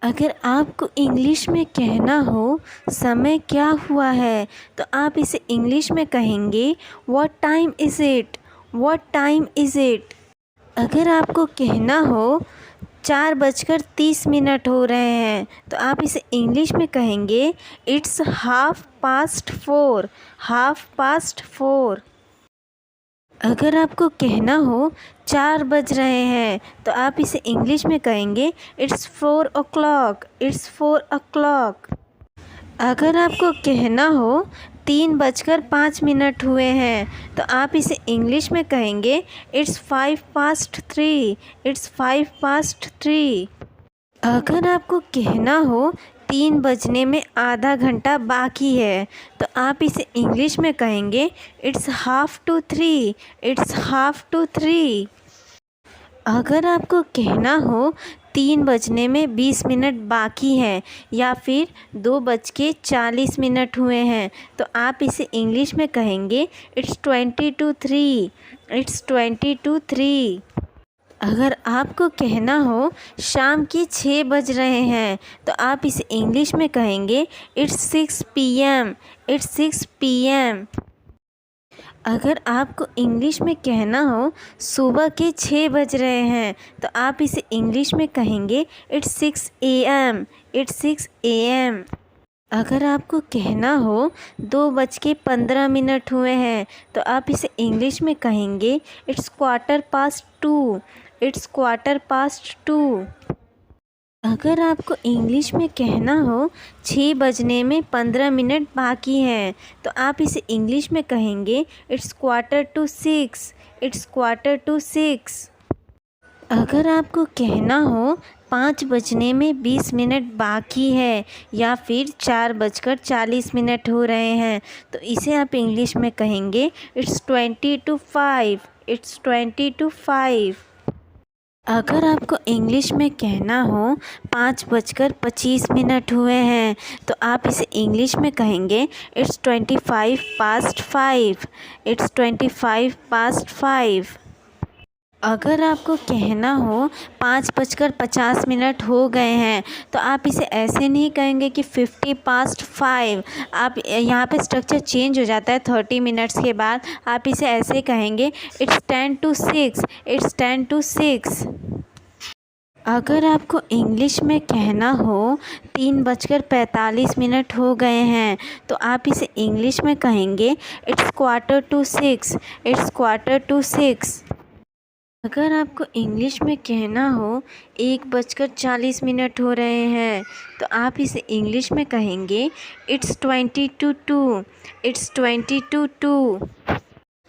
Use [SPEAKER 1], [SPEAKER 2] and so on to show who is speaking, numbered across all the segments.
[SPEAKER 1] अगर आपको इंग्लिश में कहना हो समय क्या हुआ है तो आप इसे इंग्लिश में कहेंगे what time is it, what time is it. अगर आपको कहना हो 4:30 हो रहे हैं तो आप इसे इंग्लिश में कहेंगे इट्स 4:30, 4:30। अगर आपको कहना हो 4 बज रहे हैं तो आप इसे इंग्लिश में कहेंगे इट्स 4 o'clock, इट्स 4 o'clock। अगर आपको कहना हो 3:05 हुए हैं तो आप इसे इंग्लिश में कहेंगे इट्स 3:05, इट्स 3:05। अगर आपको कहना हो 3 बजने में आधा घंटा बाकी है तो आप इसे इंग्लिश में कहेंगे इट्स 2:30, इट्स 2:30। अगर आपको कहना हो 3 बजने में 20 मिनट बाकी है या फिर 2:40 हुए हैं तो आप इसे इंग्लिश में कहेंगे इट्स 3, इट्स 3। अगर आपको कहना हो शाम के 6 बज रहे हैं तो आप इसे इंग्लिश में कहेंगे इट्स 6 PM, इट्स 6 PM। अगर आपको इंग्लिश में कहना हो सुबह के 6 बज रहे हैं तो आप इसे इंग्लिश में कहेंगे इट्स 6 AM, इट्स 6 AM। अगर आपको कहना हो 2:15 हुए हैं तो आप इसे इंग्लिश में कहेंगे इट्स 2:15, इट्स 2:15। अगर आपको इंग्लिश में कहना हो 6 बजने में 15 मिनट बाकी हैं तो आप इसे इंग्लिश में कहेंगे इट्स 5:45, इट्स 5:45। अगर आपको कहना हो 5 बजने में 20 मिनट बाकी है या फिर 4:40 हो रहे हैं तो इसे आप इंग्लिश में कहेंगे इट्स 5:20, इट्स 5:20। अगर आपको इंग्लिश में कहना हो 5:25 हुए हैं तो आप इसे इंग्लिश में कहेंगे इट्स 5:25, इट्स 5:25। अगर आपको कहना हो 5:50 हो गए हैं तो आप इसे ऐसे नहीं कहेंगे कि 5:50। आप यहाँ पे स्ट्रक्चर चेंज हो जाता है 30 मिनट्स के बाद। आप इसे ऐसे कहेंगे इट्स 10:06, इट्स 10:06। अगर आपको इंग्लिश में कहना हो 3:45 हो गए हैं तो आप इसे इंग्लिश में कहेंगे इट्स 5:45, इट्स 5:45। अगर आपको इंग्लिश में कहना हो 1:40 हो रहे हैं तो आप इसे इंग्लिश में कहेंगे इट्स 22:02, इट्स 22:02।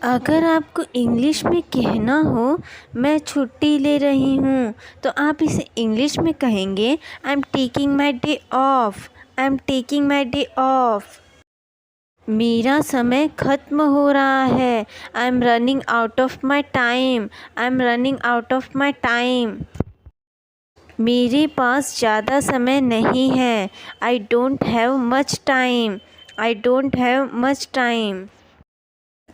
[SPEAKER 1] अगर आपको इंग्लिश में कहना हो मैं छुट्टी ले रही हूँ तो आप इसे इंग्लिश में कहेंगे I am taking my day off, I am taking my day off. मेरा समय ख़त्म हो रहा है I am running out of my time, I am running out of my time. मेरे पास ज़्यादा समय नहीं है I don't have much time, I don't have much time.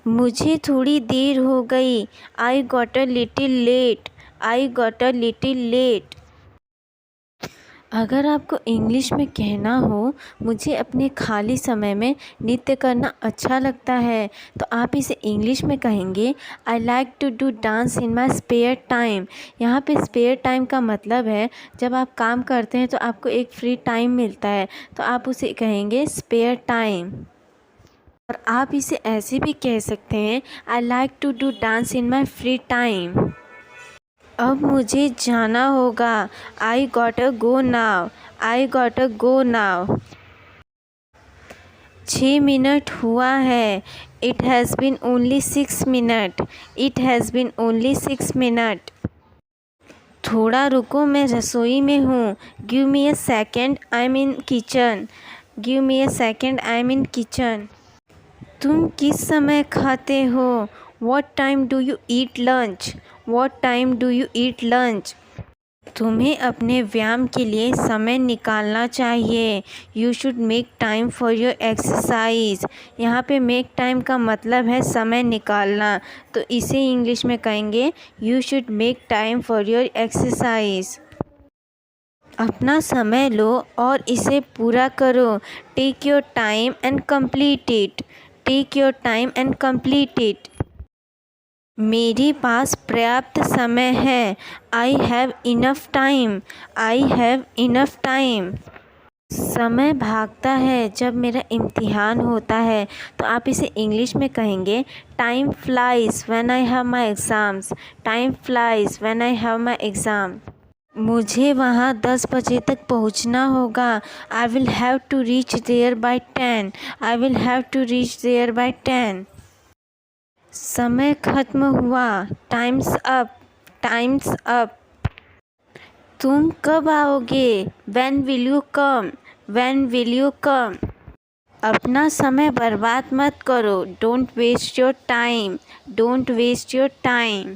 [SPEAKER 1] मुझे थोड़ी देर हो गई I got a little late, I got a little late. अगर आपको इंग्लिश में कहना हो मुझे अपने खाली समय में नृत्य करना अच्छा लगता है तो आप इसे इंग्लिश में कहेंगे I like to do dance in my spare time. यहाँ पे स्पेयर टाइम का मतलब है जब आप काम करते हैं तो आपको एक फ्री टाइम मिलता है तो आप उसे कहेंगे स्पेयर टाइम। और आप इसे ऐसे भी कह सकते हैं I like to do dance in my free time. अब मुझे जाना होगा I got a go now, I got a go now. 6 minute हुआ है it has been only 6 minute, it has been only 6 minute. थोड़ा रुको मैं रसोई में हूँ give me a second I am in kitchen, give me a second I am in kitchen. तुम किस समय खाते हो what time do you eat lunch, what time do you eat lunch. तुम्हें अपने व्यायाम के लिए समय निकालना चाहिए you should make time for your exercise. यहाँ पे मेक टाइम का मतलब है समय निकालना तो इसे इंग्लिश में कहेंगे you should make time for your exercise. अपना समय लो और इसे पूरा करो। Take your time and complete it. Take your time and complete it. मेरे पास पर्याप्त समय है। I have enough time. I have enough time. समय भागता है जब मेरा इम्तिहान होता है, तो आप इसे इंग्लिश में कहेंगे time flies when I have my exams. Time flies when I have my exam. मुझे वहाँ 10 बजे तक पहुँचना होगा। I will have to reach there by 10। I will have to reach there by 10। समय ख़त्म हुआ। Time's up. Time's up. तुम कब आओगे? When will you come? When will you come? अपना समय बर्बाद मत करो। Don't waste your time. Don't waste your time.